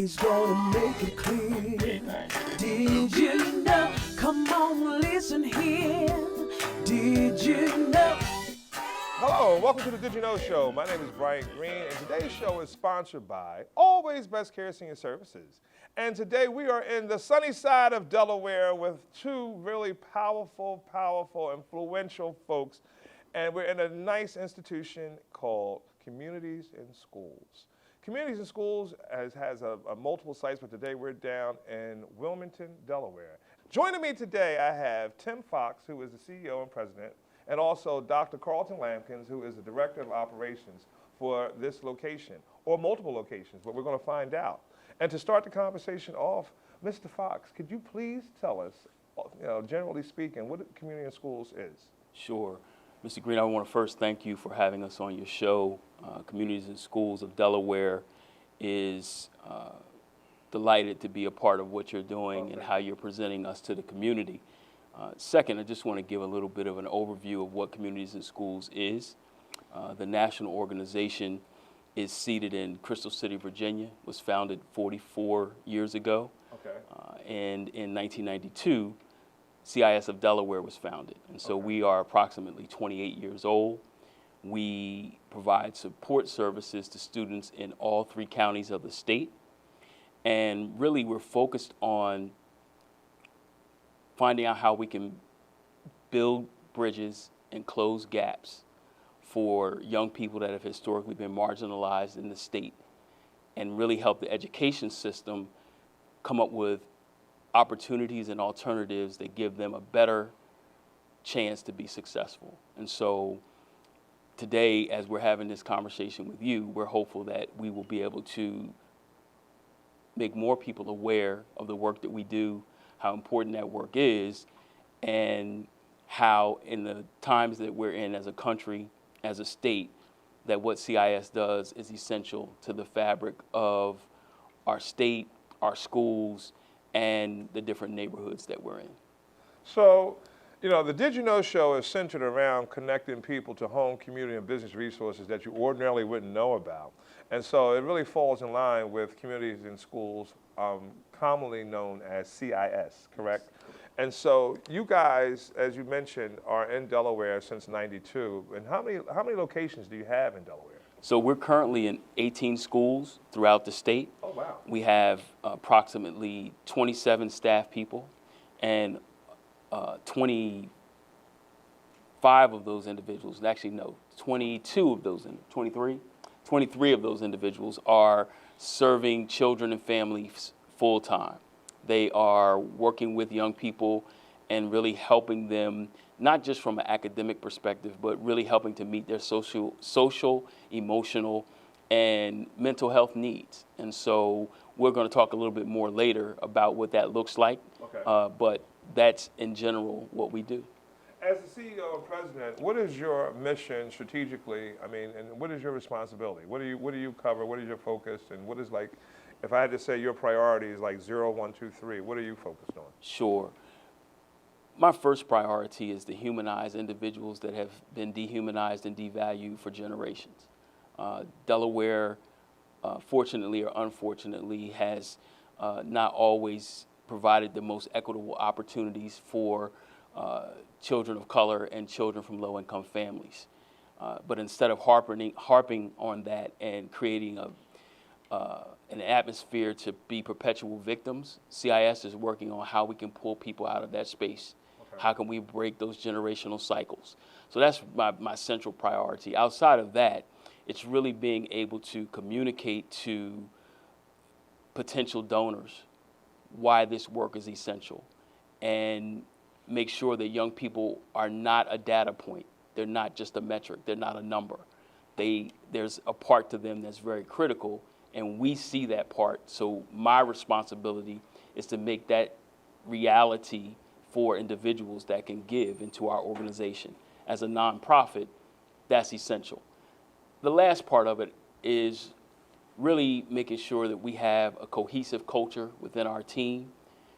He's gonna make it clear. Did you know? Come on, listen here. Did you know? Hello, and welcome to the Did You Know Show. My name is Brian Green, and today's show is sponsored by Always Best Care Senior Services. And today we are in the sunny side of Delaware with two really powerful, influential folks. And we're in a nice institution called Communities in Schools. Communities in Schools has a multiple sites, but today we're down in Wilmington, Delaware. Joining me today, I have Tim Fox, who is the CEO and president, and also Dr. Carlton Lampkins, who is the Director of Operations for this location, or multiple locations, but we're going to find out. And to start the conversation off, Mr. Fox, could you please tell us, generally speaking, what Community in Schools is? Sure. Mr. Green, I want to first thank you for having us on your show. Communities in Schools of Delaware is delighted to be a part of what you're doing and how you're presenting us to the community. Second, I just want to give a little bit of an overview of what Communities in Schools is. The national organization is seated in Crystal City, Virginia, was founded 44 years ago. Okay. And in 1992, CIS of Delaware was founded. And so we are approximately 28 years old. We provide support services to students in all 3 counties of the state. And really, we're focused on finding out how we can build bridges and close gaps for young people that have historically been marginalized in the state, and really help the education system come up with opportunities and alternatives that give them a better chance to be successful. And so today, as we're having this conversation with you, we're hopeful that we will be able to make more people aware of the work that we do, how important that work is, and how in the times that we're in as a country, as a state, that what CIS does is essential to the fabric of our state, our schools, and the different neighborhoods that we're in. So, the Did You Know Show is centered around connecting people to home, community, and business resources that you ordinarily wouldn't know about. And so it really falls in line with Communities in Schools, commonly known as CIS, correct? And so you guys, as you mentioned, are in Delaware since '92. And how many locations do you have in Delaware? So we're currently in 18 schools throughout the state. Oh, wow. We have approximately 27 staff people, and 25 of those individuals, actually no, 22 of those, 23 of those individuals are serving children and families full time. They are working with young people and really helping them, not just from an academic perspective, but really helping to meet their social, emotional, and mental health needs. And so we're going to talk a little bit more later about what that looks like. Okay. But that's in general what we do. As the CEO and president, what is your mission strategically? And what is your responsibility? What do you cover? What is your focus? And what is, like, if I had to say your priorities, like 0, 1, 2, 3, what are you focused on? Sure. My first priority is to humanize individuals that have been dehumanized and devalued for generations. Delaware, fortunately or unfortunately, has not always provided the most equitable opportunities for children of color and children from low-income families. But instead of harping on that and creating an atmosphere to be perpetual victims, CIS is working on how we can pull people out of that space. Okay. How can we break those generational cycles? So that's my central priority. Outside of that, it's really being able to communicate to potential donors why this work is essential, and make sure that young people are not a data point. They're not just a metric. They're not a number. There's a part to them that's very critical, and we see that part. So my responsibility is to make that reality for individuals that can give into our organization. As a nonprofit, that's essential. The last part of it is really making sure that we have a cohesive culture within our team,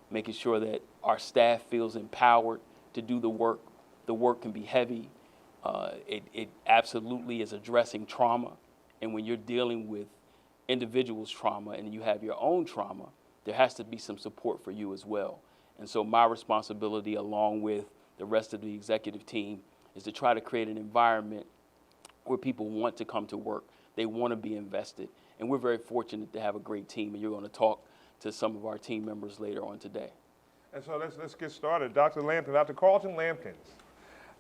making sure that our staff feels empowered to do the work. The work can be heavy. It absolutely is addressing trauma. And when you're dealing with individual's trauma and you have your own trauma, there has to be some support for you as well. And so my responsibility, along with the rest of the executive team, is to try to create an environment where people want to come to work. They want to be invested. And we're very fortunate to have a great team. And you're going to talk to some of our team members later on today. And so let's get started. Dr. Lampkin, Dr. Carlton Lampkins,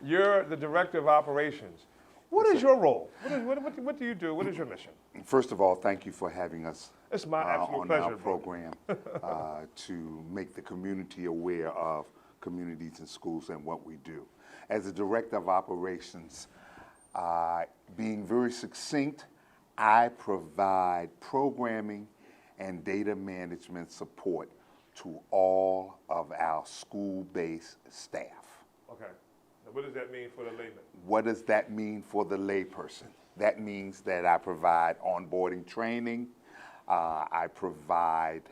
you're the Director of Operations. What is your role? What do you do? What is your mission? First of all, thank you for having us It's my absolute on pleasure, our bro. program to make the community aware of communities and schools and what we do. As a Director of Operations, being very succinct, I provide programming and data management support to all of our school-based staff. Okay. Now, what does that mean for the layman? What does that mean for the layperson? That means that I provide onboarding training, I provide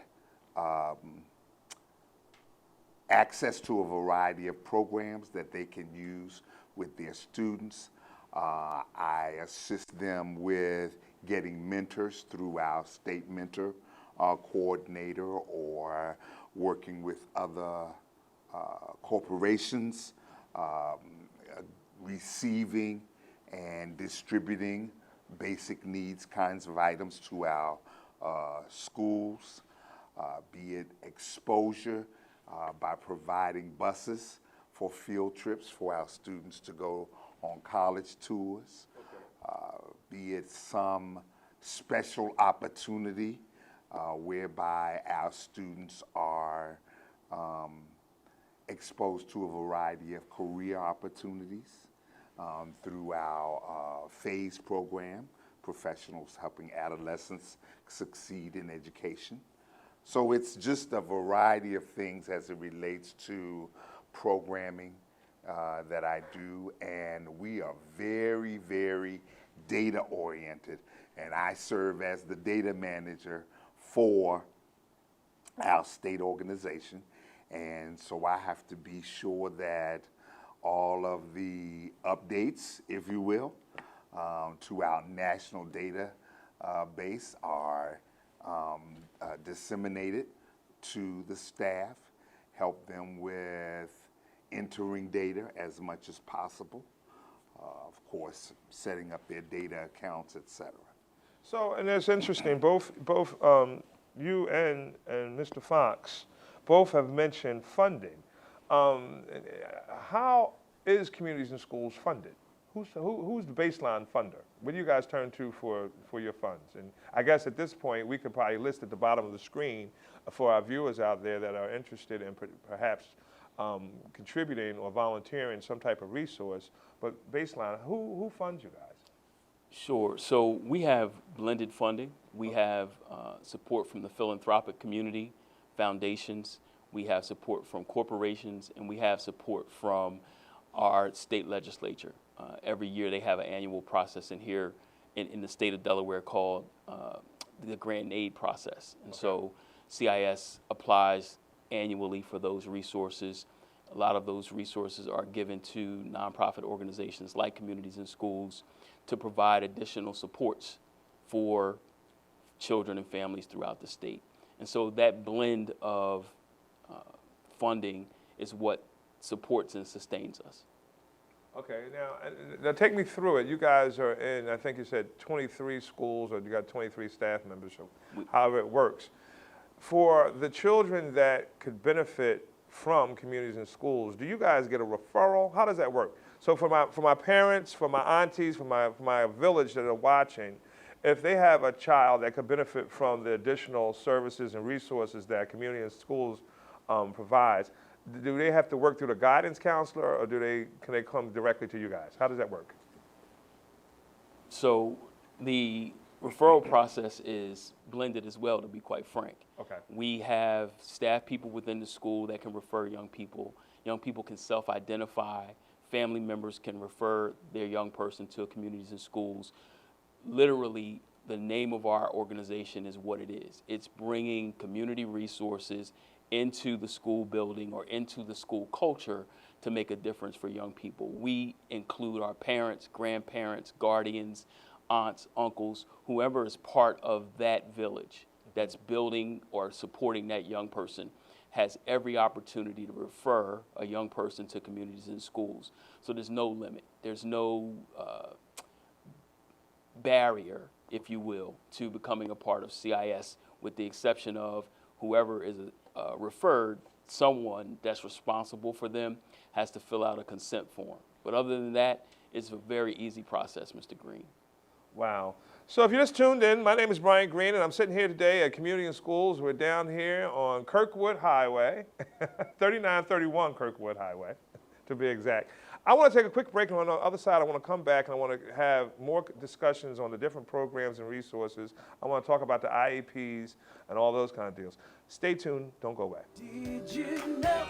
access to a variety of programs that they can use with their students. I assist them with getting mentors through our state mentor coordinator or working with other corporations, receiving and distributing basic needs kinds of items to our schools, be it exposure by providing buses for field trips for our students to go on college tours, be it some special opportunity whereby our students are exposed to a variety of career opportunities through our PHASE program, Professionals Helping Adolescents Succeed in Education. So it's just a variety of things as it relates to programming that I do, and we are very, very data oriented, and I serve as the data manager for our state organization, and so I have to be sure that all of the updates, if you will, to our national data base are disseminated to the staff, help them with entering data as much as possible, of course, setting up their data accounts, etc. So, and it's interesting, both you and Mr. Fox both have mentioned funding. How is communities and schools funded? Who's the baseline funder? What do you guys turn to for your funds? And I guess at this point, we could probably list at the bottom of the screen for our viewers out there that are interested in perhaps contributing or volunteering some type of resource. But baseline, who funds you guys? Sure. So we have blended funding. We have support from the philanthropic community, foundations. We have support from corporations, and we have support from our state legislature. Every year they have an annual process in here in the state of Delaware called the grant and aid process. And so CIS applies annually for those resources. A lot of those resources are given to nonprofit organizations like Communities and Schools to provide additional supports for children and families throughout the state. And so that blend of funding is what supports and sustains us. Okay, now take me through it. You guys are in, I think you said 23 schools, or you got 23 staff members, so however it works. For the children that could benefit from Communities and Schools, do you guys get a referral? How does that work? So for my parents, for my aunties, for my village that are watching, if they have a child that could benefit from the additional services and resources that Community and Schools provides, do they have to work through the guidance counselor, or can they come directly to you guys? How does that work? So the referral process is blended as well, to be quite frank. Okay. We have staff people within the school that can refer young people. Young people can self-identify. Family members can refer their young person to Communities and Schools. Literally, the name of our organization is what it is. It's bringing community resources into the school building or into the school culture to make a difference for young people. We include our parents, grandparents, guardians, aunts, uncles, whoever is part of that village that's building or supporting that young person has every opportunity to refer a young person to communities and schools. So there's no limit. There's no barrier, if you will, to becoming a part of CIS, with the exception of whoever is referred, someone that's responsible for them has to fill out a consent form. But other than that, it's a very easy process, Mr. Green. Wow. So if you just tuned in, my name is Brian Green, and I'm sitting here today at Community and Schools. We're down here on Kirkwood Highway, 3931 Kirkwood Highway, to be exact. I want to take a quick break, and on the other side, I want to come back, and I want to have more discussions on the different programs and resources. I want to talk about the IEPs and all those kind of deals. Stay tuned. Don't go away. Did you know?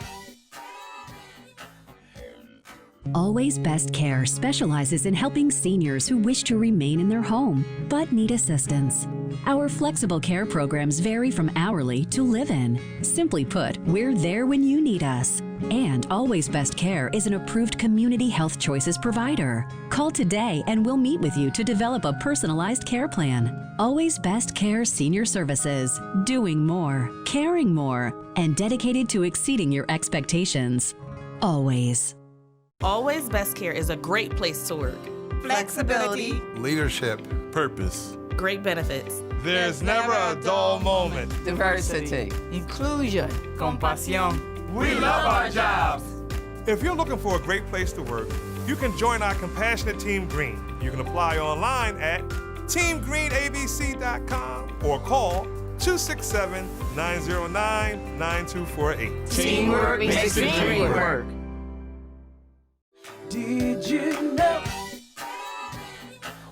Always Best Care specializes in helping seniors who wish to remain in their home but need assistance. Our flexible care programs vary from hourly to live-in. Simply put, we're there when you need us. And Always Best Care is an approved Community Health Choices provider. Call today and we'll meet with you to develop a personalized care plan. Always Best Care Senior Services, doing more, caring more, and dedicated to exceeding your expectations. Always. Always Best Care is a great place to work. Flexibility, leadership, purpose, great benefits. There's never a dull moment. Diversity, inclusion, compasión. We love our jobs. If you're looking for a great place to work, you can join our compassionate Team Green. You can apply online at teamgreenabc.com or call 267-909-9248. Teamwork makes the dream work. Did you know?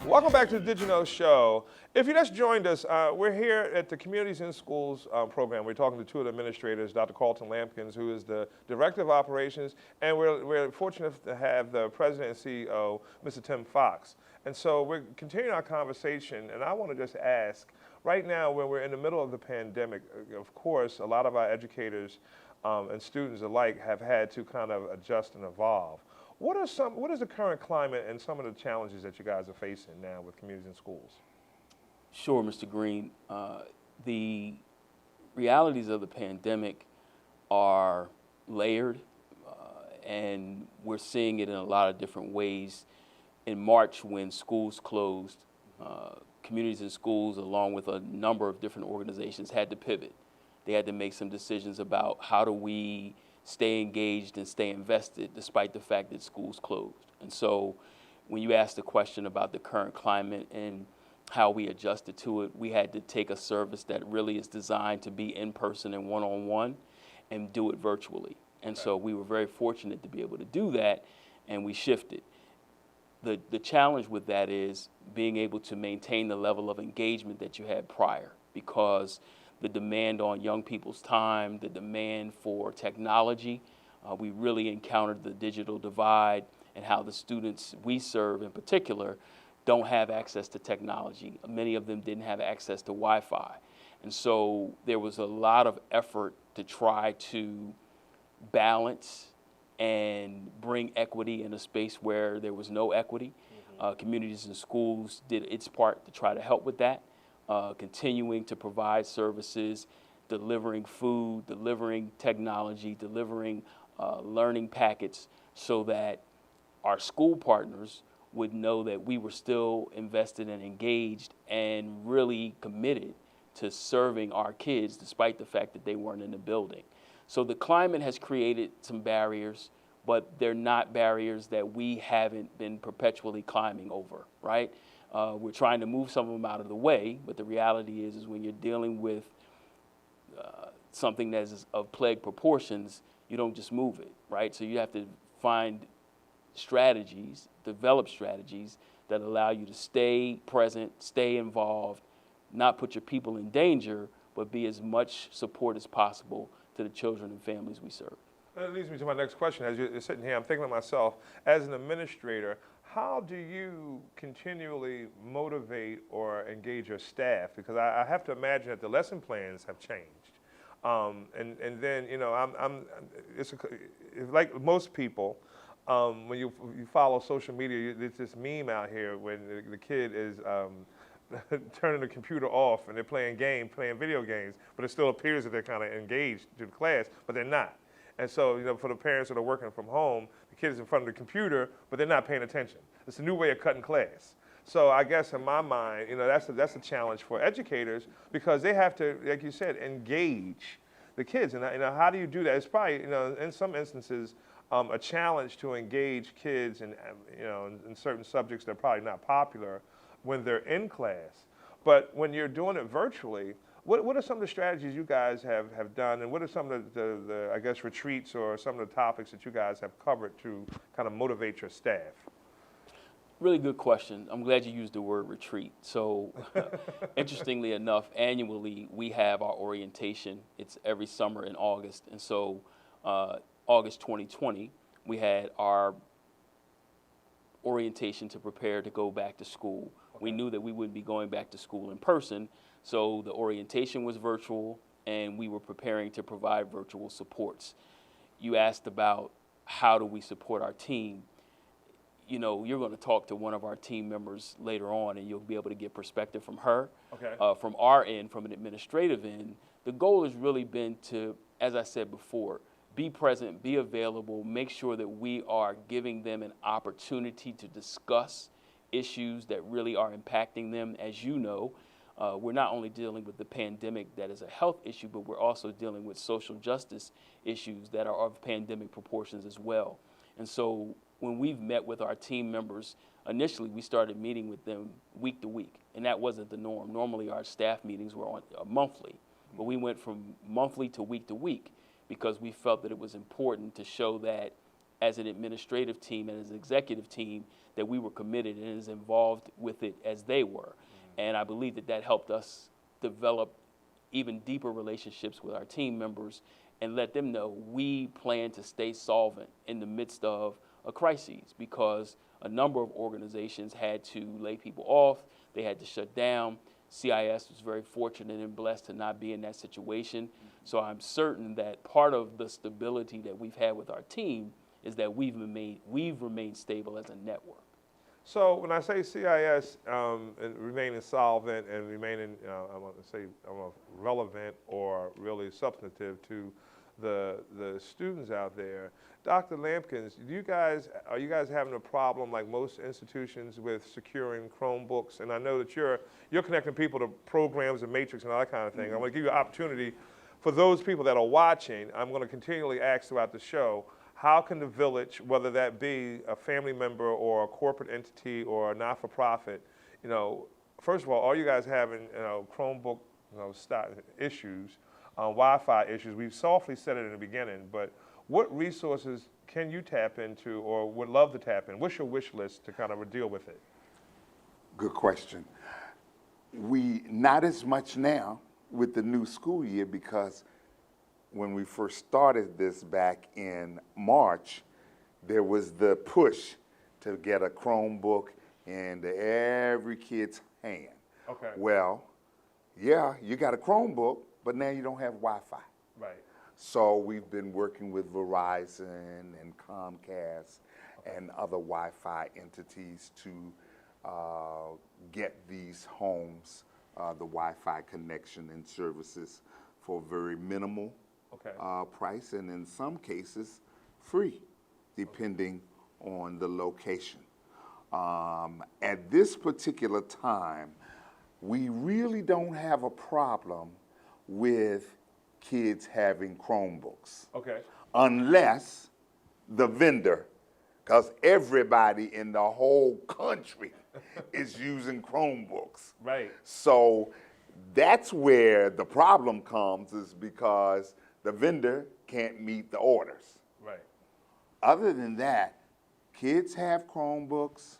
Welcome back to the Did You Know Show. If you just joined us, we're here at the Communities in Schools program. We're talking to two of the administrators, Dr. Carlton Lampkins, who is the Director of Operations, and we're fortunate to have the President and CEO, Mr. Tim Fox. And so we're continuing our conversation, and I want to just ask, right now when we're in the middle of the pandemic, of course, a lot of our educators and students alike have had to kind of adjust and evolve. What is the current climate and some of the challenges that you guys are facing now with communities and schools? Sure, Mr. Green. The realities of the pandemic are layered, and we're seeing it in a lot of different ways. In March, when schools closed, communities and schools, along with a number of different organizations, had to pivot. They had to make some decisions about how do we stay engaged and stay invested despite the fact that schools closed. And so when you ask the question about the current climate and how we adjusted to it, we had to take a service that really is designed to be in person and one-on-one and do it virtually. And so we were very fortunate to be able to do that, and we shifted. The challenge with that is being able to maintain the level of engagement that you had prior, because the demand on young people's time, the demand for technology, we really encountered the digital divide and how the students we serve in particular don't have access to technology. Many of them didn't have access to Wi-Fi. And so there was a lot of effort to try to balance and bring equity in a space where there was no equity. Communities and Schools did its part to try to help with that. Continuing to provide services, delivering food, delivering technology, delivering learning packets so that our school partners would know that we were still invested and engaged and really committed to serving our kids despite the fact that they weren't in the building. So the climate has created some barriers, but they're not barriers that we haven't been perpetually climbing over, right? We're trying to move some of them out of the way, but the reality is when you're dealing with something that is of plague proportions, you don't just move it, right? So you have to find strategies, develop strategies that allow you to stay present, stay involved, not put your people in danger, but be as much support as possible to the children and families we serve. That leads me to my next question. As you're sitting here, I'm thinking to myself, as an administrator, how do you continually motivate or engage your staff? Because I have to imagine that the lesson plans have changed. And then, you know, it's like most people, when you follow social media, there's this meme out here when the kid is turning the computer off and they're playing video games, but it still appears that they're kind of engaged to the class, but they're not. And so, for the parents that are working from home, the kid is in front of the computer, but they're not paying attention. It's a new way of cutting class. So I guess in my mind, that's a challenge for educators because they have to, like you said, engage the kids. And how do you do that? It's probably, in some instances, a challenge to engage kids in certain subjects that are probably not popular when they're in class. But when you're doing it virtually, what are some of the strategies you guys have done, and what are some of the I guess, retreats or some of the topics that you guys have covered to kind of motivate your staff? Really good question. I'm glad you used the word retreat. So interestingly enough, annually we have our orientation. It's every summer in August. And so August 2020, we had our orientation to prepare to go back to school. Okay. We knew that we wouldn't be going back to school in person, so the orientation was virtual, and we were preparing to provide virtual supports. You asked about how do we support our team. You're going to talk to one of our team members later on, and you'll be able to get perspective from her. Okay. From our end, from an administrative end, the goal has really been to, as I said before, be present, be available, make sure that we are giving them an opportunity to discuss issues that really are impacting them. As you know, we're not only dealing with the pandemic that is a health issue, but we're also dealing with social justice issues that are of pandemic proportions as well. And so when we've met with our team members, initially we started meeting with them week to week, and that wasn't the norm. Normally our staff meetings were monthly, but we went from monthly to week because we felt that it was important to show that as an administrative team and as an executive team that we were committed and as involved with it as they were. And I believe that helped us develop even deeper relationships with our team members and let them know we plan to stay solvent in the midst of a crisis, because a number of organizations had to lay people off, they had to shut down. CIS was very fortunate and blessed to not be in that situation. So I'm certain that part of the stability that we've had with our team is that we've remained stable as a network. So when I say CIS remaining solvent and remaining, I want to say relevant or really substantive to the students out there, Dr. Lampkins, are you guys having a problem like most institutions with securing Chromebooks? And I know that you're connecting people to programs and matrix and all that kind of thing. I'm going to give you an opportunity for those people that are watching. I'm going to continually ask throughout the show, how can the village, whether that be a family member or a corporate entity or a not-for-profit, first of all, are you guys having Chromebook issues, Wi-Fi issues? We've softly said it in the beginning, but what resources can you tap into or would love to tap in? What's your wish list to kind of deal with it? Good question. Not as much now with the new school year, because when we first started this back in March, there was the push to get a Chromebook into every kid's hand. Okay. Well, yeah, you got a Chromebook, but now you don't have Wi-Fi. Right. So we've been working with Verizon and Comcast and other Wi-Fi entities to get these homes the Wi-Fi connection and services for very minimal price, and in some cases free, depending on the location. At this particular time, we really don't have a problem with kids having Chromebooks. Okay. Unless the vendor, because everybody in the whole country is using Chromebooks. Right. So that's where the problem comes, is because the vendor can't meet the orders. Right. Other than that, kids have Chromebooks.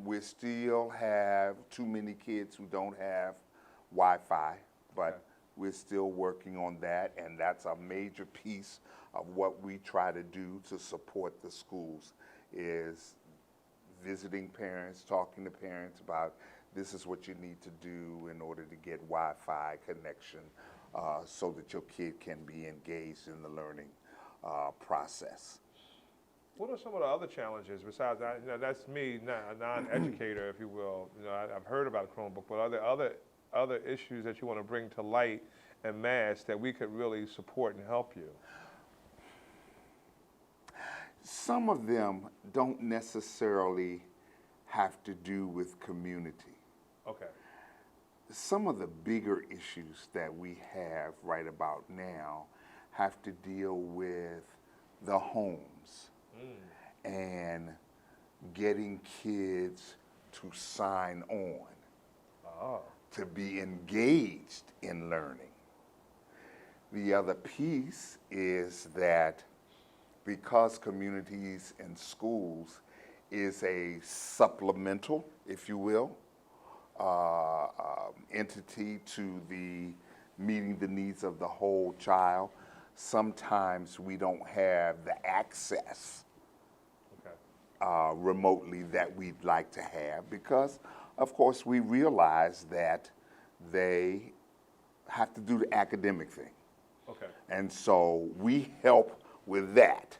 We still have too many kids who don't have Wi-Fi, but we're still working on that, and that's a major piece of what we try to do to support the schools, is visiting parents, talking to parents about this is what you need to do in order to get Wi-Fi connection so that your kid can be engaged in the learning process. What are some of the other challenges besides that? You know, that's me, a non-educator, if you will. You know, I've heard about a Chromebook, but are there other issues that you want to bring to light and mass that we could really support and help you? Some of them don't necessarily have to do with community. Okay. Some of the bigger issues that we have right about now have to deal with the homes and getting kids to sign on, to be engaged in learning. The other piece is that because communities and schools is a supplemental, if you will, entity to the meeting the needs of the whole child, sometimes we don't have the access remotely that we'd like to have because, of course, we realize that they have to do the academic thing. Okay. And so we help with that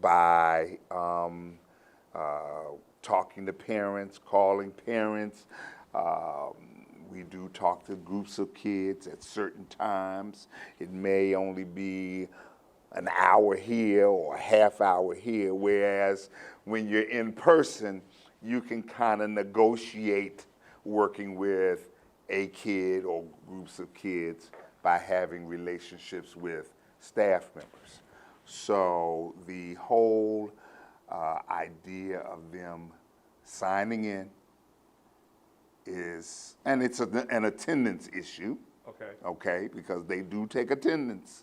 by talking to parents, calling parents. We do talk to groups of kids at certain times. It may only be an hour here or a half hour here, whereas when you're in person, you can kind of negotiate working with a kid or groups of kids by having relationships with staff members. So the whole idea of them signing in is, and it's an attendance issue, okay, because they do take attendance.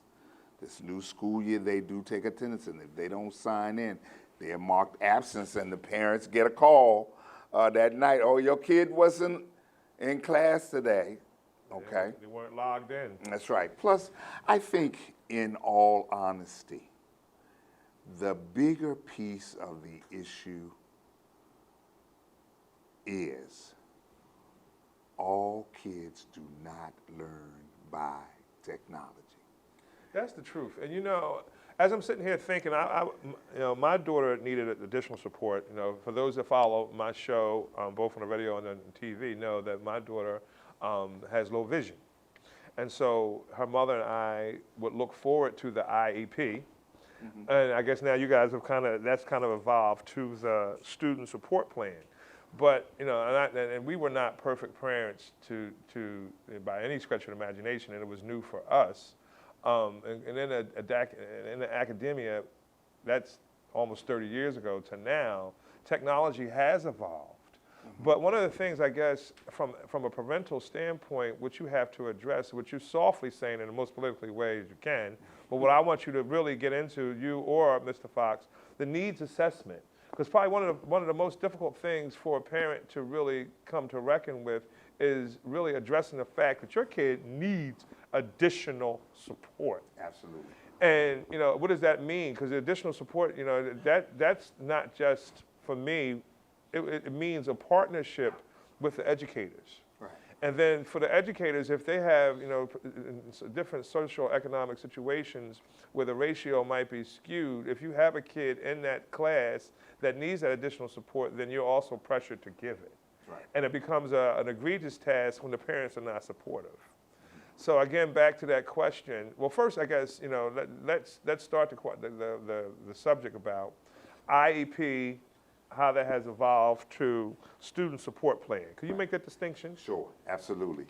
This new school year, they do take attendance, and if they don't sign in, they're marked absence, and the parents get a call that night, oh, your kid wasn't in class today, okay? They weren't logged in. That's right. Plus, I think, in all honesty, the bigger piece of the issue is all kids do not learn by technology. That's the truth. And you know, as I'm sitting here thinking, you know, my daughter needed additional support. You know, for those that follow my show, both on the radio and on TV, know that my daughter has low vision. And so her mother and I would look forward to the IEP. And I guess now you guys have that's kind of evolved to the student support plan. But, you know, and we were not perfect parents to by any stretch of the imagination, and it was new for us. And in the academia, that's almost 30 years ago to now, technology has evolved. But one of the things, I guess, from a parental standpoint, what you have to address, what you're softly saying in the most politically way as you can, but what I want you to really get into, you or Mr. Fox, the needs assessment. Because probably one of the most difficult things for a parent to really come to reckon with is really addressing the fact that your kid needs additional support. Absolutely. And, you know, what does that mean? Because the additional support, you know, that's not just for me. It means a partnership with the educators. Right. And then for the educators, if they have, you know, different social economic situations where the ratio might be skewed, if you have a kid in that class that needs that additional support, then you're also pressured to give it. Right. And it becomes an egregious task when the parents are not supportive. So again, back to that question. Well, first, I guess, you know, let's start the subject about IEP, how that has evolved to student support plan. Could you make that distinction? Sure, absolutely.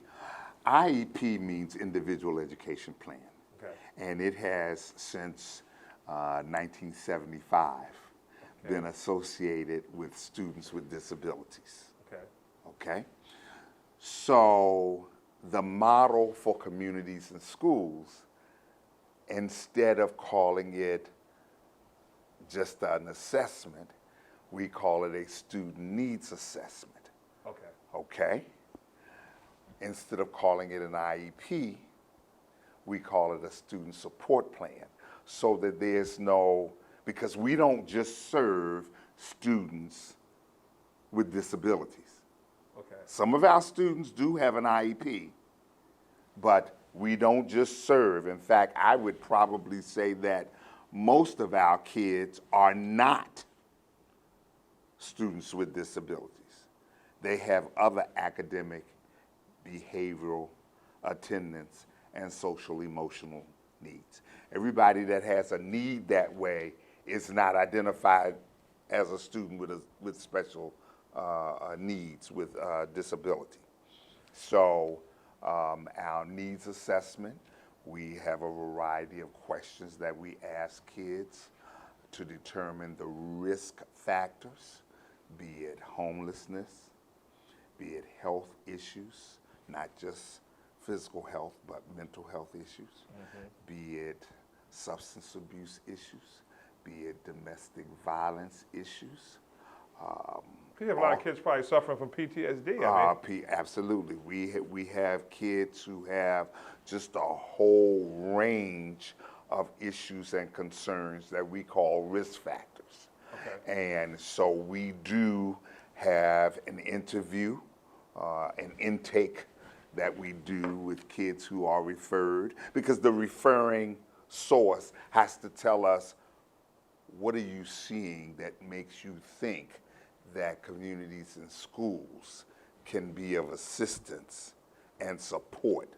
IEP means Individual Education Plan. Okay. And it has, since 1975, been associated with students with disabilities. Okay. Okay? So the model for communities and schools, instead of calling it just an assessment, we call it a student needs assessment. Okay. Okay? Instead of calling it an IEP, we call it a student support plan, so that there's no, because we don't just serve students with disabilities. Okay. Some of our students do have an IEP, but we don't just serve. In fact, I would probably say that most of our kids are not students with disabilities. They have other academic, behavioral, attendance, and social emotional needs. Everybody that has a need that way is not identified as a student with special needs, with disability. So our needs assessment, we have a variety of questions that we ask kids to determine the risk factors, be it homelessness, be it health issues, not just physical health, but mental health issues, be it substance abuse issues, be it domestic violence issues. You have a lot of kids probably suffering from PTSD. Absolutely. We have kids who have just a whole range of issues and concerns that we call risk factors. Okay. And so we do have an interview, an intake that we do with kids who are referred, because the referring source has to tell us, what are you seeing that makes you think that communities and schools can be of assistance and support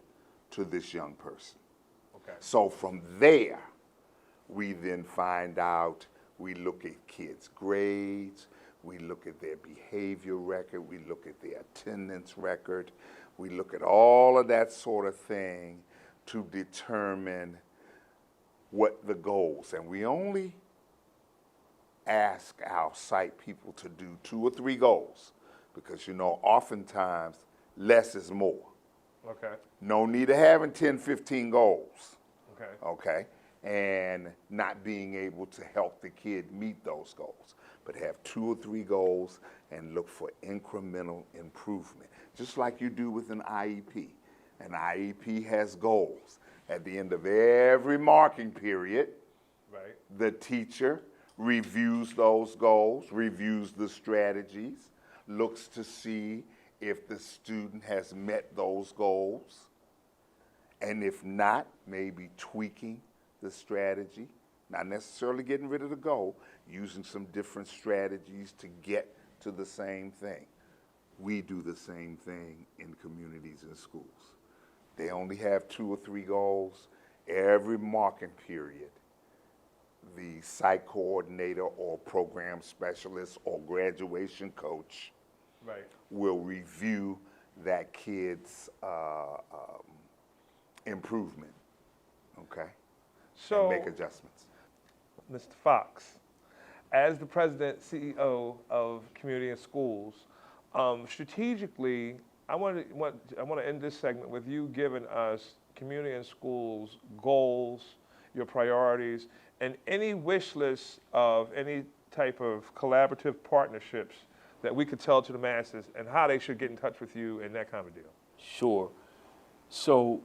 to this young person? Okay. So from there, we then find out, we look at kids' grades, we look at their behavior record, we look at their attendance record, we look at all of that sort of thing to determine what the goals, and we only ask our site people to do 2 or 3 goals, because oftentimes less is more. Okay. No need of having 10, 15 goals. Okay. Okay. And not being able to help the kid meet those goals, but have 2 or 3 goals and look for incremental improvement, just like you do with an IEP. An IEP has goals. At the end of every marking period, right, the teacher reviews those goals, reviews the strategies, looks to see if the student has met those goals, and if not, maybe tweaking the strategy, not necessarily getting rid of the goal, using some different strategies to get to the same thing. We do the same thing in communities and schools. They only have 2 or 3 goals. Every marking period, the site coordinator or program specialist or graduation coach, right, will review that kid's improvement, okay, so, and make adjustments. Mr. Fox, as the president, CEO of Community and Schools, strategically, I want to end this segment with you giving us Community and Schools goals, your priorities, and any wish list of any type of collaborative partnerships that we could tell to the masses and how they should get in touch with you and that kind of deal. Sure. So,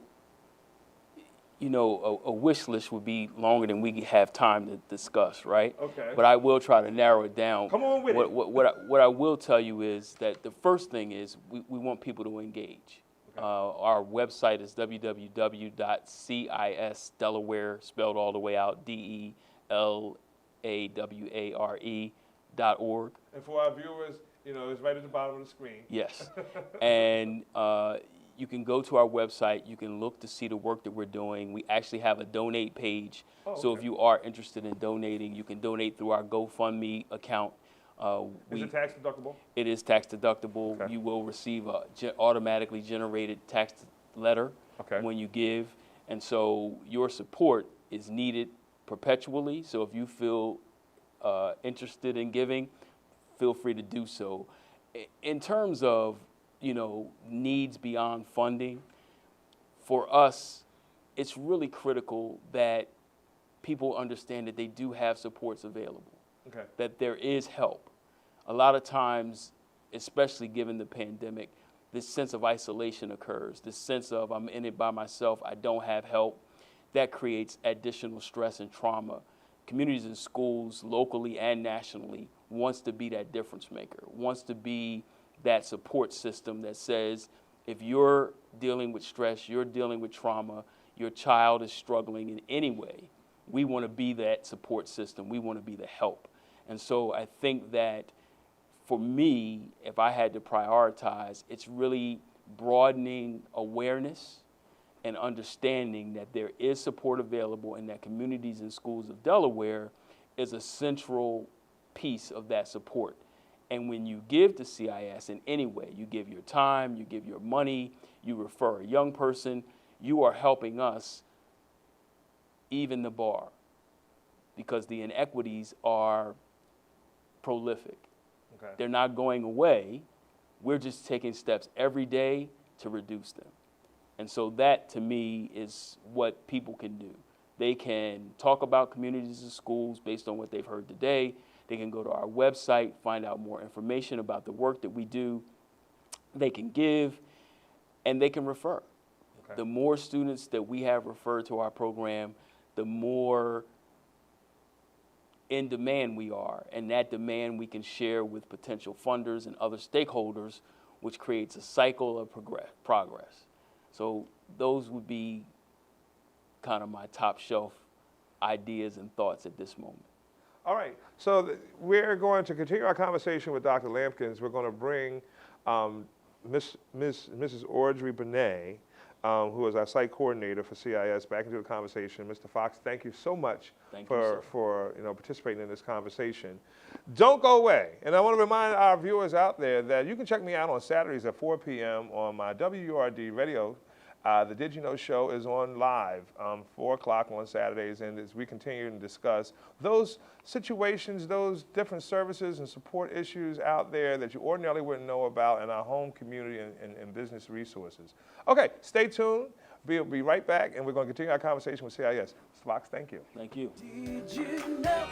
a wish list would be longer than we have time to discuss, right? Okay. But I will try to narrow it down. Come on with it. What I will tell you is that the first thing is we want people to engage. Okay. Our website is www.cisdelaware, spelled all the way out, DELAWARE.org. And for our viewers, it's right at the bottom of the screen. Yes. And you can go to our website. You can look to see the work that we're doing. We actually have a donate page. Oh, okay. So if you are interested in donating, you can donate through our GoFundMe account. Is it tax deductible? It is tax deductible. Okay. You will receive a automatically generated tax letter when you give. And so your support is needed perpetually. So if you feel interested in giving, feel free to do so. In terms of needs beyond funding, for us, it's really critical that people understand that they do have supports available, that there is help. A lot of times, especially given the pandemic, this sense of isolation occurs, this sense of I'm in it by myself, I don't have help. That creates additional stress and trauma. Communities and schools, locally and nationally, wants to be that difference maker, wants to be that support system that says, if you're dealing with stress, you're dealing with trauma, your child is struggling in any way, We want to be that support system. We want to be the help. And so I think that for me, if I had to prioritize, it's really broadening awareness and understanding that there is support available and that communities and schools of Delaware is a central piece of that support. And when you give to CIS in any way, you give your time, you give your money, you refer a young person, you are helping us even the bar, because the inequities are prolific. Okay. They're not going away. We're just taking steps every day to reduce them. And so that, to me, is what people can do. They can talk about communities and schools based on what they've heard today. They can go to our website, find out more information about the work that we do. They can give, and they can refer. Okay. The more students that we have referred to our program, the more in demand we are, and that demand we can share with potential funders and other stakeholders, which creates a cycle of progress. So those would be kind of my top shelf ideas and thoughts at this moment. All right, so we're going to continue our conversation with Dr. Lampkins. We're going to bring Mrs. Audrey Benet, who is our site coordinator for CIS, back into the conversation. Mr. Fox, thank you so much for participating in this conversation. Don't go away. And I want to remind our viewers out there that you can check me out on Saturdays at 4 p.m. on my WURD radio. The Did You Know show is on live, 4 o'clock on Saturdays, and as we continue to discuss those situations, those different services and support issues out there that you ordinarily wouldn't know about in our home community and business resources. Okay, stay tuned. We'll be right back, and we're going to continue our conversation with CIS. Mr. Fox, thank you. Thank you. Did you know?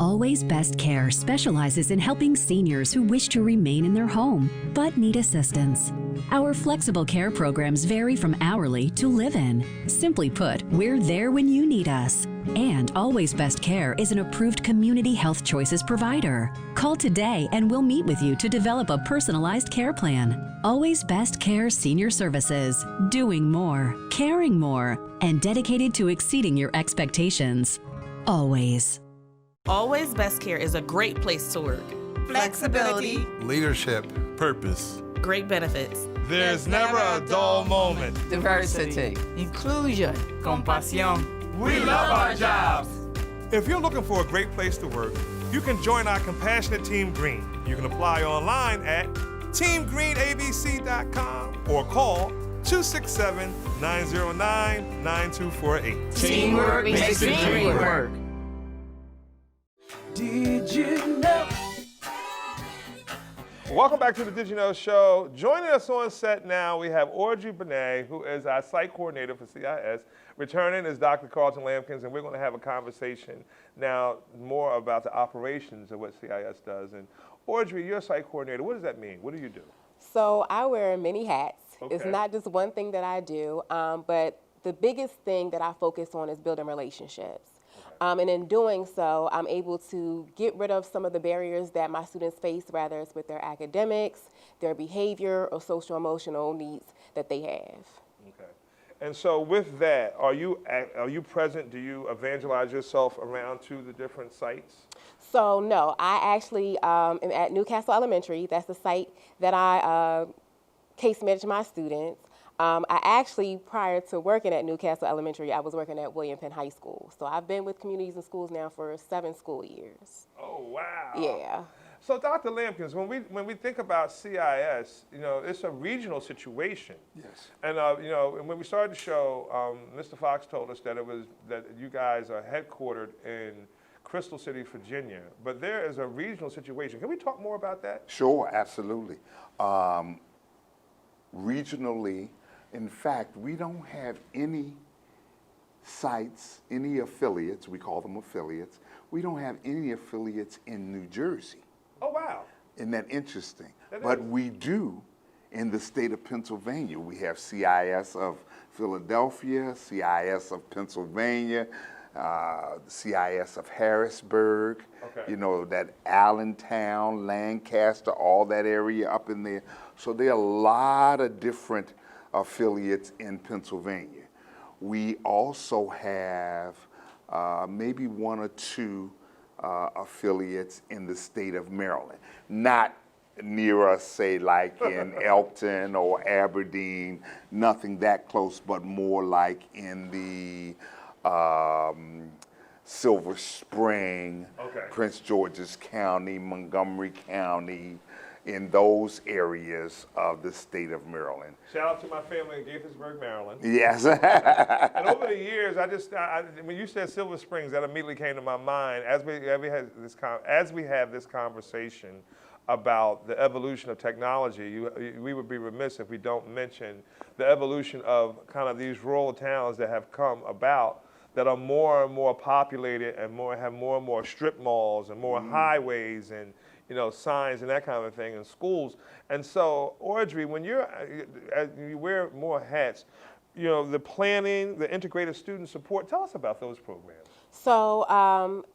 Always Best Care specializes in helping seniors who wish to remain in their home but need assistance. Our flexible care programs vary from hourly to live-in. Simply put, we're there when you need us. And Always Best Care is an approved Community Health Choices provider. Call today and we'll meet with you to develop a personalized care plan. Always Best Care Senior Services, doing more, caring more, and dedicated to exceeding your expectations. Always. Always Best Care is a great place to work. Flexibility. Leadership. Purpose. Great benefits. There's never a dull moment. Diversity. Inclusion. Compasión. We love our jobs. If you're looking for a great place to work, you can join our compassionate Team Green. You can apply online at teamgreenabc.com or call 267-909-9248. Teamwork makes the dream work. Did you know? Welcome back to the Did You Know show. Joining us on set now, we have Audrey Benet, who is our site coordinator for CIS. Returning is Dr. Carlton Lampkins, and we're going to have a conversation now more about the operations of what CIS does. And Audrey, you're a site coordinator. What does that mean? What do you do? So I wear many hats. It's Okay. not just one thing that I do, but the biggest thing that I focus on is building relationships. And in doing so, I'm able to get rid of some of the barriers that my students face, whether it's with their academics, their behavior, or social emotional needs that they have. Okay. And so with that, are you present? Do you evangelize yourself around to the different sites? So no, I actually am at Newcastle Elementary. That's the site that I case manage my students. I actually, prior to working at Newcastle Elementary, I was working at William Penn High School. So I've been with communities and schools now for 7 school years. Oh, wow. Yeah. So Dr. Lampkins, when we think about CIS, it's a regional situation. Yes. And and when we started the show, Mr. Fox told us that you guys are headquartered in Crystal City, Virginia, but there is a regional situation. Can we talk more about that? Sure, absolutely. Regionally, in fact, we don't have any sites, any affiliates, we call them affiliates. We don't have any affiliates in New Jersey. Oh, wow. Isn't that interesting? That But is. we do in the state of Pennsylvania. We have CIS of Philadelphia, CIS of Pennsylvania, CIS of Harrisburg, Okay. that Allentown, Lancaster, all that area up in there. So there are a lot of different affiliates in Pennsylvania. We also have maybe 1 or 2 affiliates in the state of Maryland. Not near us, say like in Elkton or Aberdeen, nothing that close, but more like in the Silver Spring, Prince George's County, Montgomery County, in those areas of the state of Maryland. Shout out to my family in Gaithersburg, Maryland. Yes. And over the years, when you said Silver Springs, that immediately came to my mind as we have this conversation about the evolution of technology. We would be remiss if we don't mention the evolution of kind of these rural towns that have come about that are more and more populated and have more and more strip malls and more highways and signs and that kind of thing, and schools. And so, Audrey, when you wear more hats, the planning, the integrated student support, tell us about those programs. So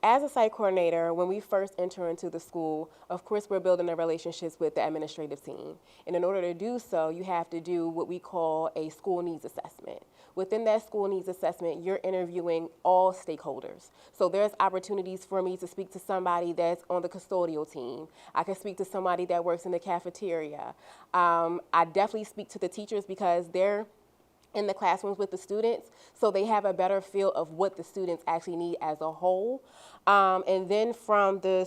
as a site coordinator, when we first enter into the school, of course, we're building the relationships with the administrative team. And in order to do so, you have to do what we call a school needs assessment. Within that school needs assessment, you're interviewing all stakeholders. So there's opportunities for me to speak to somebody that's on the custodial team. I can speak to somebody that works in the cafeteria. I definitely speak to the teachers because they're in the classrooms with the students, so they have a better feel of what the students actually need as a whole. And then from the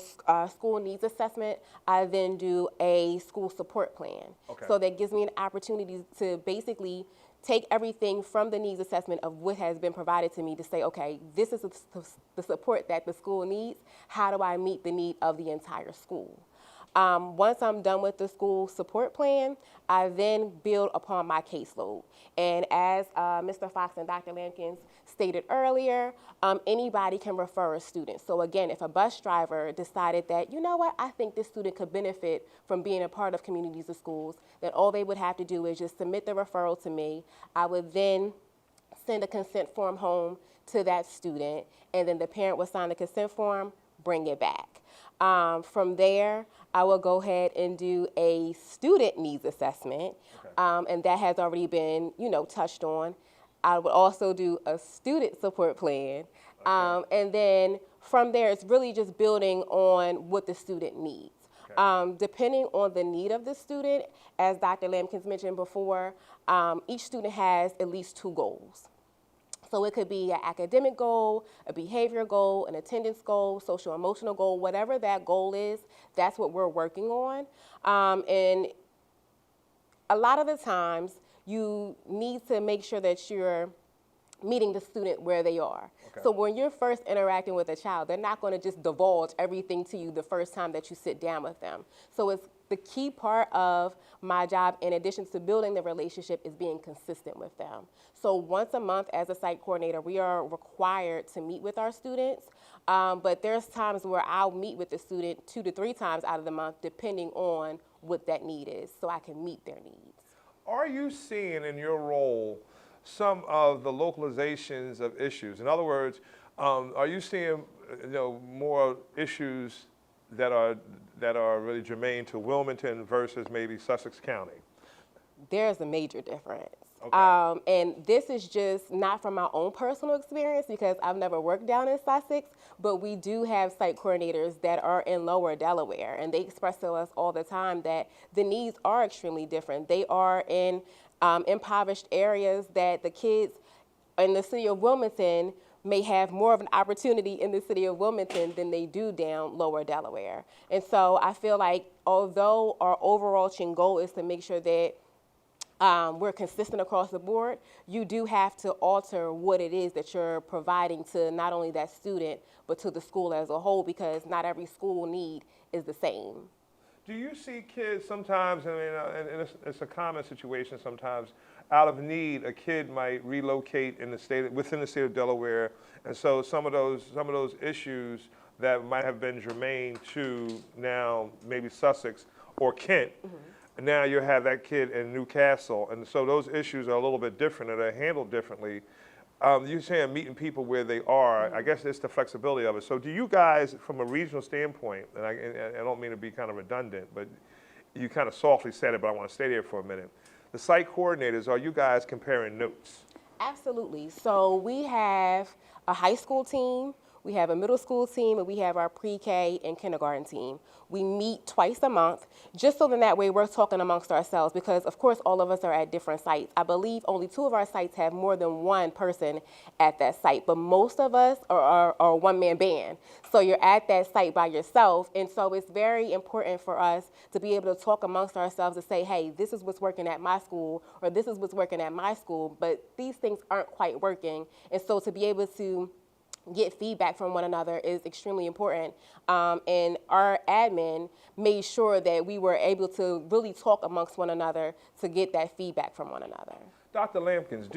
school needs assessment, I then do a school support plan. So that gives me an opportunity to basically take everything from the needs assessment of what has been provided to me to say, okay, this is the support that the school needs. How do I meet the need of the entire school? Once I'm done with the school support plan, I then build upon my caseload. And as Mr. Fox and Dr. Lampkins stated earlier, anybody can refer a student. So again, if a bus driver decided that, you know what, I think this student could benefit from being a part of communities of schools, then all they would have to do is just submit the referral to me. I would then send a consent form home to that student, and then the parent would sign the consent form, bring it back. From there, I will go ahead and do a student needs assessment, and that has already been, touched on. I would also do a student support plan, and then from there, it's really just building on what the student needs. Depending on the need of the student, as Dr. Lampkins mentioned before, each student has at least 2 goals. So it could be an academic goal, a behavior goal, an attendance goal, social emotional goal, whatever that goal is, that's what we're working on. And a lot of the times you need to make sure that you're meeting the student where they are. So when you're first interacting with a child, they're not going to just divulge everything to you the first time that you sit down with them. So it's the key part of my job, in addition to building the relationship, is being consistent with them. So once a month as a site coordinator, we are required to meet with our students, but there's times where I'll meet with the student 2 to 3 times out of the month, depending on what that need is, so I can meet their needs. Are you seeing in your role some of the localizations of issues? In other words, are you seeing more issues that are really germane to Wilmington versus maybe Sussex County? There's a major difference. And this is just not from my own personal experience because I've never worked down in Sussex, but we do have site coordinators that are in Lower Delaware, and they express to us all the time that the needs are extremely different. They are in impoverished areas that the kids in the city of Wilmington may have more of an opportunity in the city of Wilmington than they do down Lower Delaware. And so I feel like although our overarching goal is to make sure that we're consistent across the board, you do have to alter what it is that you're providing to not only that student, but to the school as a whole, because not every school need is the same. Do you see kids sometimes, and it's a common situation sometimes, out of need, a kid might relocate within the state of Delaware, and so some of those issues that might have been germane to now maybe Sussex or Kent, and now you have that kid in Newcastle, and so those issues are a little bit different and they're handled differently. You're saying meeting people where they are. I guess it's the flexibility of it. So do you guys, from a regional standpoint, and I don't mean to be kind of redundant, but you kind of softly said it, but I want to stay there for a minute. The site coordinators, are you guys comparing notes? Absolutely. So we have a high school team, we have a middle school team, and we have our pre-K and kindergarten team. We meet twice a month, just so that way we're talking amongst ourselves because, of course, all of us are at different sites. I believe only 2 of our sites have more than one person at that site, but most of us are a one-man band. So you're at that site by yourself, and so it's very important for us to be able to talk amongst ourselves and say, hey, this is what's working at my school, or this is what's working at my school, but these things aren't quite working. And so to be able to get feedback from one another is extremely important. And our admin made sure that we were able to really talk amongst one another to get that feedback from one another. Dr. Lampkins,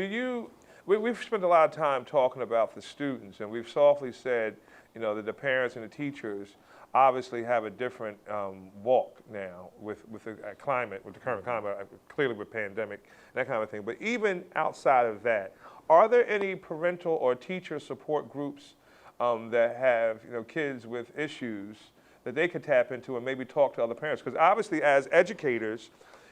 we've spent a lot of time talking about the students, and we've softly said, that the parents and the teachers obviously have a different walk now with the climate, with the current climate, clearly with pandemic and that kind of thing. But even outside of that, are there any parental or teacher support groups that have kids with issues that they could tap into and maybe talk to other parents? Because obviously as educators,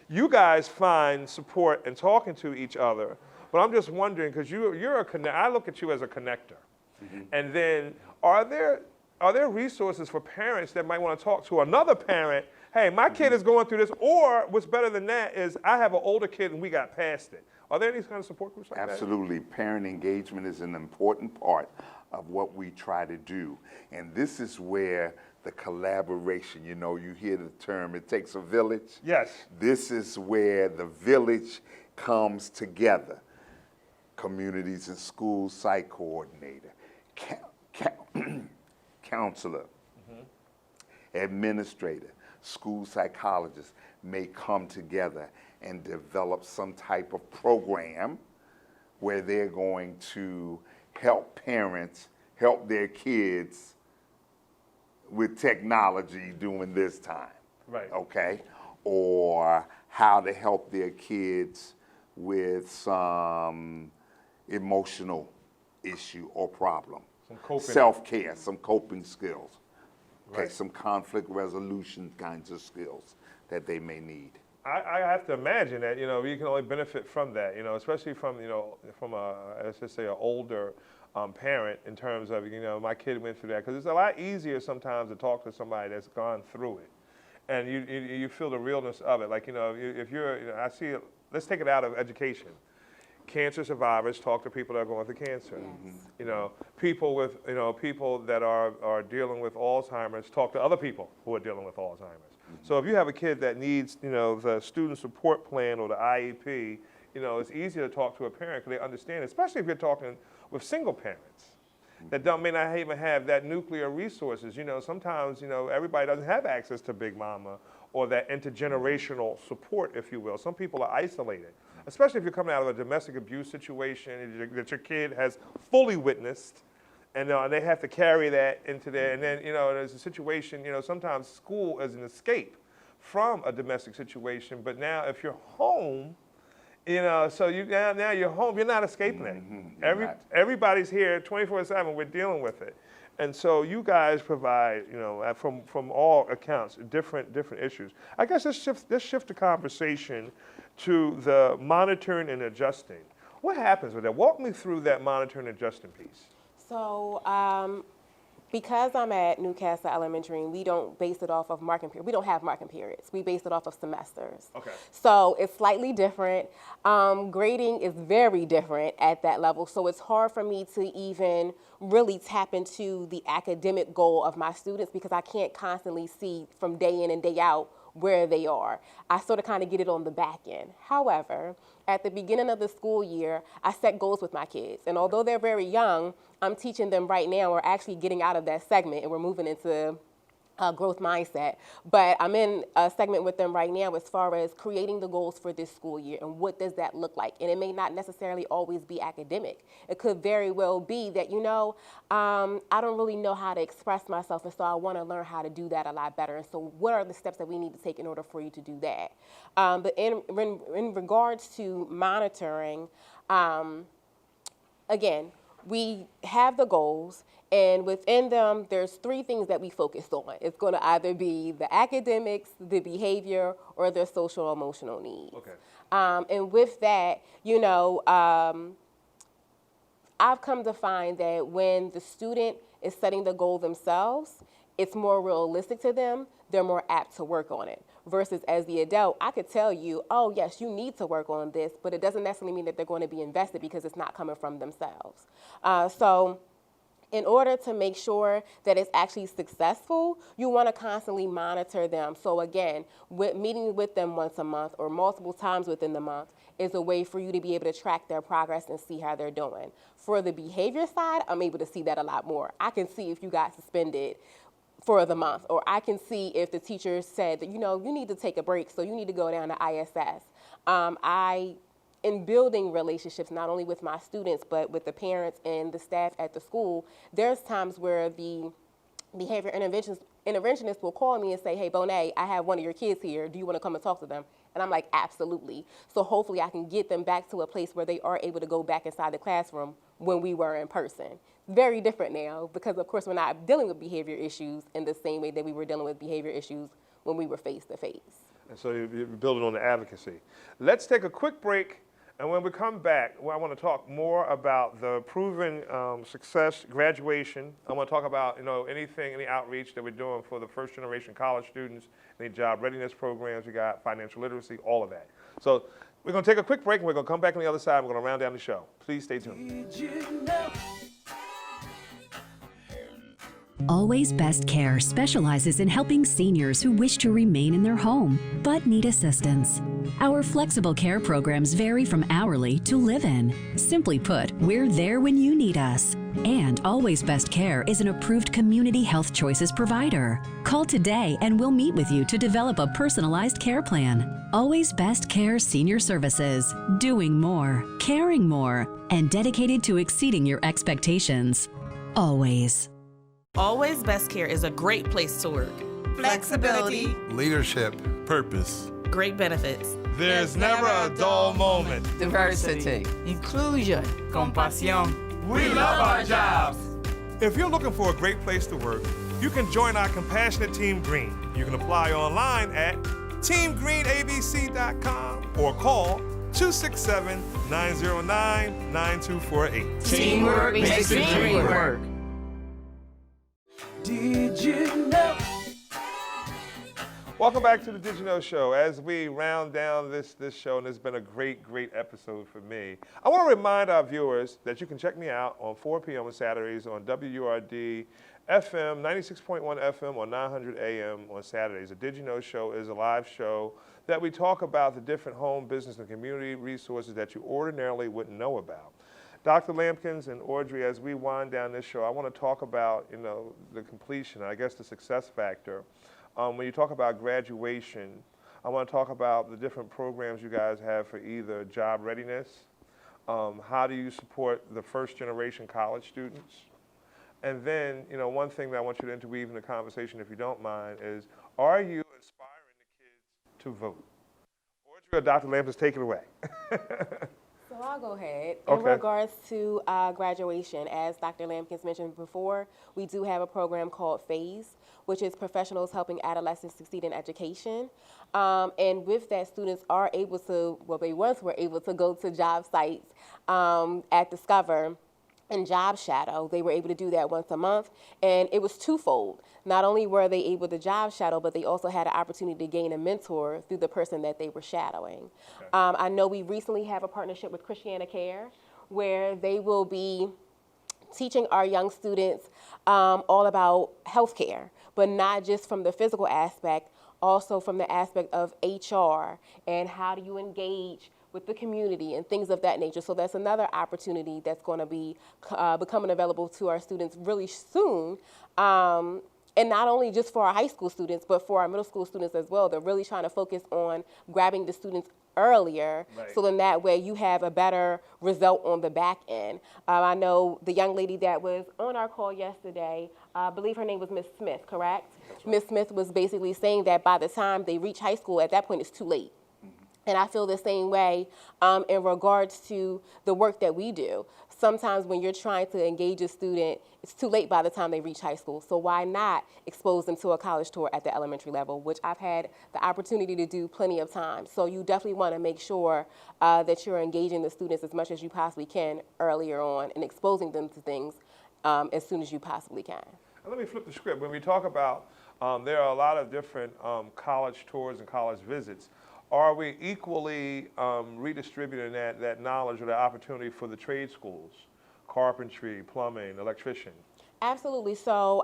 you guys find support in talking to each other. But I'm just wondering, because I look at you as a connector. Mm-hmm. And then are there resources for parents that might want to talk to another parent? Hey, my kid is going through this, or what's better than that is I have an older kid and we got past it. Are there any kind of support groups like that? Absolutely. Parent engagement is an important part of what we try to do. And this is where the collaboration, you hear the term, it takes a village. Yes. This is where the village comes together. Communities and schools, site coordinator, counselor, administrator, school psychologist may come together and develop some type of program where they're going to help parents help their kids with technology during this time. Right. Okay? Or how to help their kids with some emotional issue or problem. Some coping. Self-care, some coping skills. Okay, Right. some conflict resolution kinds of skills that they may need. I have to imagine that, you can only benefit from that, especially from let's just say an older parent in terms of, my kid went through that. Because it's a lot easier sometimes to talk to somebody that's gone through it. And you feel the realness of it. Like, if you're, I see it, let's take it out of education. Cancer survivors talk to people that are going through cancer. Yes. People with, people that are dealing with Alzheimer's talk to other people who are dealing with Alzheimer's. So if you have a kid that needs, the student support plan or the IEP, it's easier to talk to a parent because they understand, especially if you're talking with single parents that may not even have that nuclear resources. Sometimes, everybody doesn't have access to Big Mama or that intergenerational support, if you will. Some people are isolated, especially if you're coming out of a domestic abuse situation that your kid has fully witnessed. And they have to carry that into there. And then, there's a situation, sometimes school is an escape from a domestic situation. But now if you're home, so now you're home, you're not escaping it. Everybody's here 24/7, we're dealing with it. And so you guys provide, from all accounts, different issues. I guess let's shift the conversation to the monitoring and adjusting. What happens with that? Walk me through that monitoring and adjusting piece. So because I'm at Newcastle Elementary, we don't base it off of marking periods. We don't have marking periods. We base it off of semesters. Okay. So it's slightly different. Grading is very different at that level. So it's hard for me to even really tap into the academic goal of my students because I can't constantly see from day in and day out where they are. I sort of kind of get it on the back end. However, at the beginning of the school year, I set goals with my kids. And although they're very young, I'm teaching them right now. We're actually getting out of that segment and we're moving into growth mindset. But I'm in a segment with them right now as far as creating the goals for this school year and what does that look like. And it may not necessarily always be academic. It could very well be that, I don't really know how to express myself, and so I want to learn how to do that a lot better. And so what are the steps that we need to take in order for you to do that? But in regards to monitoring, again, we have the goals, and within them, there's 3 things that we focus on. It's going to either be the academics, the behavior, or their social emotional needs. Okay. And with that, I've come to find that when the student is setting the goal themselves, it's more realistic to them, they're more apt to work on it. Versus as the adult, I could tell you, oh yes, you need to work on this, but it doesn't necessarily mean that they're going to be invested because it's not coming from themselves. So in order to make sure that it's actually successful, you want to constantly monitor them. So again, meeting with them once a month or multiple times within the month is a way for you to be able to track their progress and see how they're doing. For the behavior side, I'm able to see that a lot more. I can see if you got suspended for the month, or I can see if the teacher said that, you know, you need to take a break, so you need to go down to ISS. In building relationships, not only with my students, but with the parents and the staff at the school, there's times where the behavior interventionist will call me and say, hey, Bonet, I have one of your kids here. Do you want to come and talk to them? And I'm like, absolutely. So hopefully I can get them back to a place where they are able to go back inside the classroom when we were in person. Very different now because, of course, we're not dealing with behavior issues in the same way that we were dealing with behavior issues when we were face-to-face. And so you're building on the advocacy. Let's take a quick break. And when we come back, I want to talk more about the proven success graduation. I want to talk about, you know, any outreach that we're doing for the first generation college students, any job readiness programs we got, financial literacy, all of that. So we're going to take a quick break and we're going to come back on the other side. We're going to round down the show. Please stay tuned. Did you know? Always Best Care specializes in helping seniors who wish to remain in their home but need assistance. Our flexible care programs vary from hourly to live-in. Simply put, we're there when you need us. And Always Best Care is an approved Community Health Choices provider. Call today and we'll meet with you to develop a personalized care plan. Always Best Care Senior Services, doing more, caring more, and dedicated to exceeding your expectations. Always. Always Best Care is a great place to work. Flexibility. Leadership. Purpose. Great benefits. There's never a dull moment. Diversity. Inclusion. Compasión. We love our jobs. If you're looking for a great place to work, you can join our compassionate Team Green. You can apply online at teamgreenabc.com or call 267-909-9248. Teamwork makes the dream work. Did you know? Welcome back to the Did You Know Show. As we round down this show, and it's been a great episode for me, I want to remind our viewers that you can check me out on 4 p.m. on Saturdays on WURD FM, 96.1 FM or 900 AM on Saturdays. The Did You Know Show is a live show that we talk about the different home, business, and community resources that you ordinarily wouldn't know about. Dr. Lampkins and Audrey, as we wind down this show, I want to talk about, you know, the completion, I guess the success factor. When you talk about graduation, I want to talk about the different programs you guys have for either job readiness. How do you support the first generation college students? And then, you know, one thing that I want you to interweave in the conversation, if you don't mind, is are you inspiring the kids to vote? Audrey or Dr. Lampkins, take it away. So I'll go ahead. In Okay. regards to graduation, as Dr. Lampkins mentioned before, we do have a program called PHASE, which is Professionals Helping Adolescents Succeed in Education. And with that, students are able to, well, they once were able to go to job sites at Discover and Job Shadow. They were able to do that once a month, and it was twofold. Not only were they able to job shadow, but they also had an opportunity to gain a mentor through the person that they were shadowing. Okay. I know we recently have a partnership with Christiana Care, where they will be teaching our young students all about healthcare, but not just from the physical aspect, also from the aspect of HR and how do you engage with the community and things of that nature. So that's another opportunity that's going to be becoming available to our students really soon. And not only just for our high school students, but for our middle school students as well. They're really trying to focus on grabbing the students earlier, right, so then that way you have a better result on the back end. I know the young lady that was on our call yesterday, I believe her name was Miss Smith, correct? Right. Miss Smith was basically saying that by the time they reach high school, at that point it's too late. And I feel the same way in regards to the work that we do. Sometimes when you're trying to engage a student, it's too late by the time they reach high school. So why not expose them to a college tour at the elementary level, which I've had the opportunity to do plenty of times. So you definitely want to make sure that you're engaging the students as much as you possibly can earlier on and exposing them to things as soon as you possibly can. And let me flip the script. When we talk about there are a lot of different college tours and college visits, are we equally redistributing that knowledge or the opportunity for the trade schools, carpentry, plumbing, electrician? Absolutely. So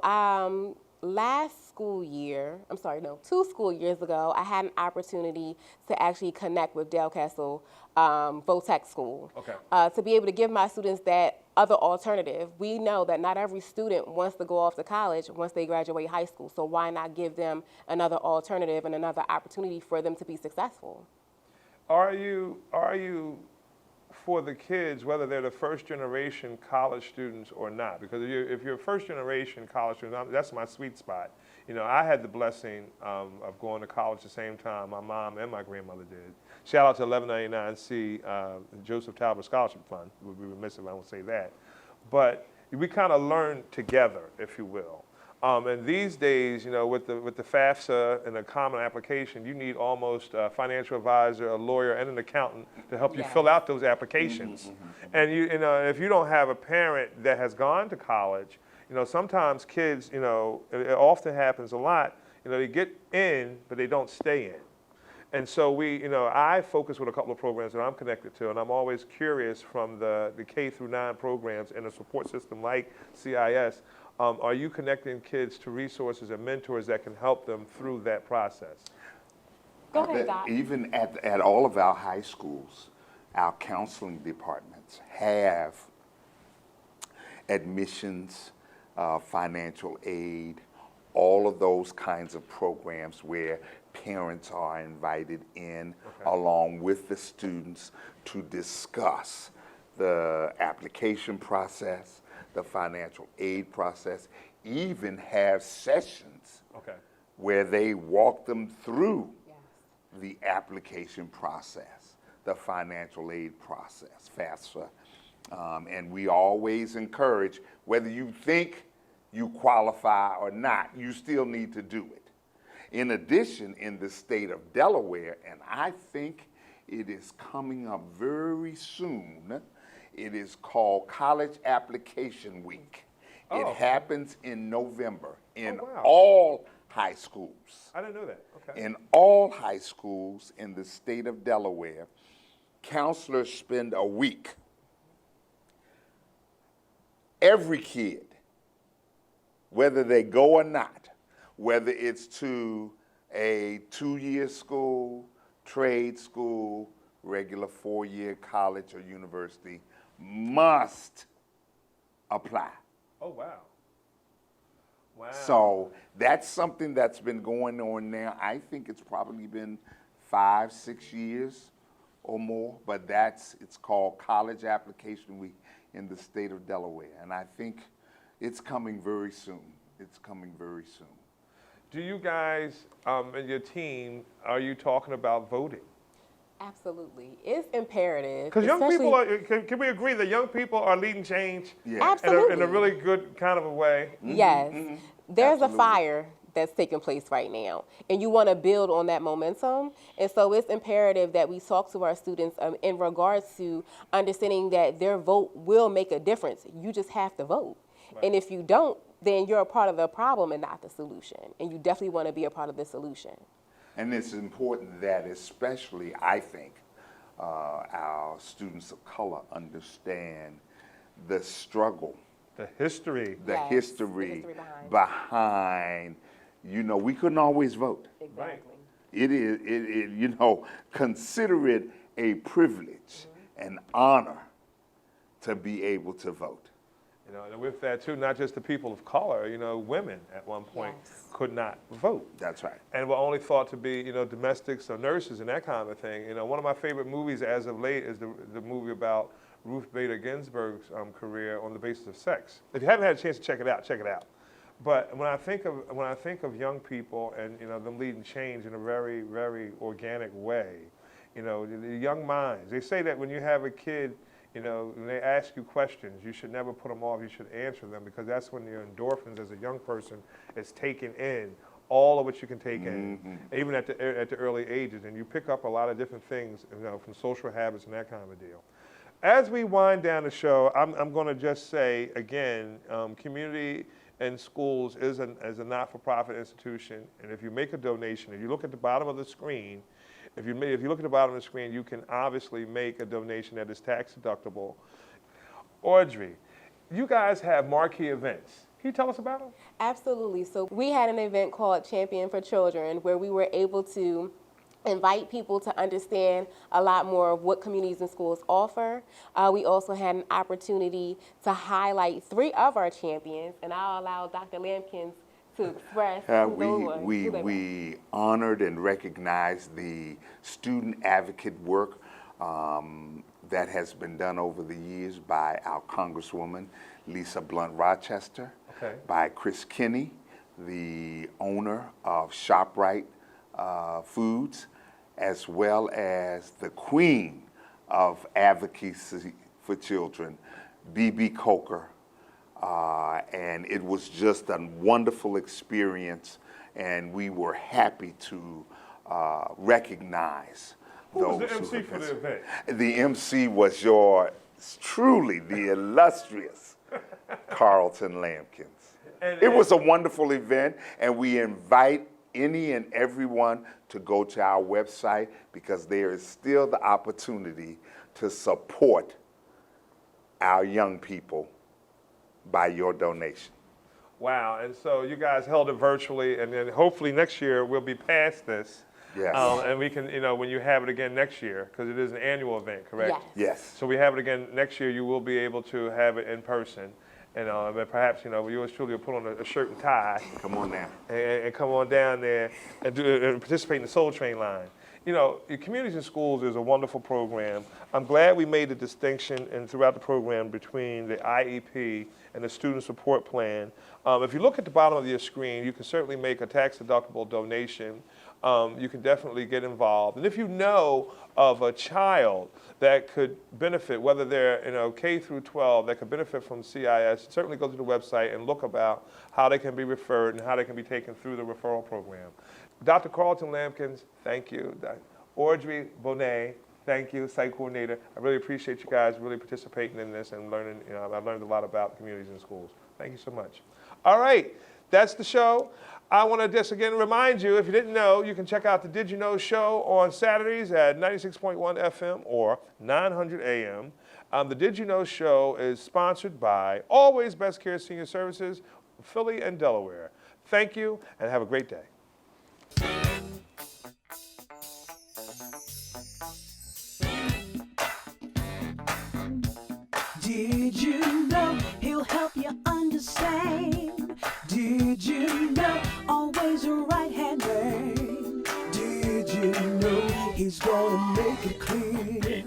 last school year, 2 school years ago, I had an opportunity to actually connect with Dale Castle Votech School. Okay. To be able to give my students that other alternative. We know that not every student wants to go off to college once they graduate high school, so why not give them another alternative and another opportunity for them to be successful? Are you for the kids, whether they're the first generation college students or not? Because if you're first generation college students, that's my sweet spot. You know, I had the blessing of going to college at the same time my mom and my grandmother did. Shout out to 1199C Joseph Talbot Scholarship Fund. We'd be remiss if I don't say that. But we kind of learn together, if you will. And these days, you know, with the FAFSA and the common application, you need almost a financial advisor, a lawyer, and an accountant to help you fill out those applications. And you know, if you don't have a parent that has gone to college, you know, sometimes kids, you know, it often happens a lot, you know, they get in, but they don't stay in. And so you know, I focus with a couple of programs that I'm connected to, and I'm always curious from the K through 9 programs and a support system like CIS. Are you connecting kids to resources and mentors that can help them through that process? Go ahead, Doc. Even at all of our high schools, our counseling departments have admissions, financial aid, all of those kinds of programs where parents are invited in along with the students to discuss the application process, the financial aid process, even have sessions where they walk them through the application process, the financial aid process, FAFSA. And we always encourage, whether you think you qualify or not, you still need to do it. In addition, in the state of Delaware, and I think it is coming up very soon, it is called College Application Week. It happens in November in all high schools. I didn't know that. Okay. In all high schools in the state of Delaware, counselors spend a week. Every kid, whether they go or not, whether it's to a 2-year school, trade school, regular 4-year college or university, must apply. Oh, wow. Wow. So that's something that's been going on now. I think it's probably been 5-6 years or more, but it's called College Application Week in the state of Delaware. And I think it's coming very soon. It's coming very soon. Do you guys and your team, are you talking about voting? Absolutely. It's imperative. Because young people can we agree that young people are leading change Absolutely. in a really good kind of a way? Yes. There's a fire that's taking place right now, and you want to build on that momentum. And so it's imperative that we talk to our students in regards to understanding that their vote will make a difference. You just have to vote. Right. And if you don't, then you're a part of the problem and not the solution. And you definitely want to be a part of the solution. And it's important that, especially, I think, our students of color understand the struggle. The history. The history behind, you know, we couldn't always vote. Exactly. It is, you know, consider it a privilege, an honor to be able to vote. You know, and with that too, not just the people of color, you know, women at one point could not vote. That's right. And were only thought to be, you know, domestics or nurses and that kind of thing. You know, one of my favorite movies as of late is the movie about Ruth Bader Ginsburg's career on the basis of sex. If you haven't had a chance to check it out, check it out. But when I think of young people and, you know, them leading change in a very, very organic way, You know, the young minds. They say that when you have a kid, you know, when they ask you questions, you should never put them off. You should answer them, because that's when your endorphins as a young person is taking in all of what you can take in, even at the early ages. And you pick up a lot of different things, you know, from social habits and that kind of a deal. As we wind down the show, I'm going to just say again, community and schools is a not-for-profit institution, and if you make a donation, if you look at the bottom of the screen, if you look at the bottom of the screen, you can obviously make a donation that is tax deductible. Audrey, you guys have marquee events. Can you tell us about them? Absolutely. So we had an event called Champion for Children, where we were able to invite people to understand a lot more of what communities and schools offer. We also had an opportunity to highlight 3 of our champions, and I'll allow Dr. Lampkins to express we honored and recognized the student advocate work that has been done over the years by our Congresswoman, Lisa Blunt Rochester, by Chris Kinney, the owner of ShopRite Foods, as well as the queen of advocacy for children, B.B. Coker. And it was just a wonderful experience, and we were happy to recognize those. Who was the MC for the event? The MC was truly the illustrious Carlton Lampkins. It was a wonderful event, and we invite any and everyone to go to our website, because there is still the opportunity to support our young people by your donation. Wow, and so you guys held it virtually, and then hopefully next year we'll be past this. Yes. And we can, you know, when you have it again next year, because it is an annual event, correct? Yes. Yes. So we have it again next year, you will be able to have it in person. And perhaps, you know, yours truly will put on a shirt and tie. Come on now. And come on down there and participate in the Soul Train line. You know, Communities in Schools is a wonderful program. I'm glad we made the distinction and throughout the program between the IEP and the Student Support Plan. If you look at the bottom of your screen, you can certainly make a tax-deductible donation. You can definitely get involved. And if you know of a child that could benefit, whether they're, you know, K through 12, that could benefit from CIS, certainly go to the website and look about how they can be referred and how they can be taken through the referral program. Dr. Carlton Lampkins, thank you. Audrey Bonet, thank you, site coordinator. I really appreciate you guys really participating in this and learning. You know, I've learned a lot about communities and schools. Thank you so much. All right, that's the show. I want to just again remind you, if you didn't know, you can check out the Did You Know show on Saturdays at 96.1 FM or 900 AM. The Did You Know show is sponsored by Always Best Care Senior Services, Philly and Delaware. Thank you and have a great day. Did you know he'll help you understand? Did you know always a right-hand man? Did you know he's gonna make it clear?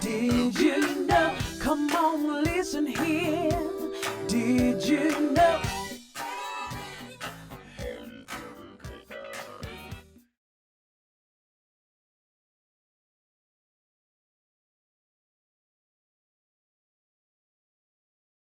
Did you know? Come on, listen here. Did you know?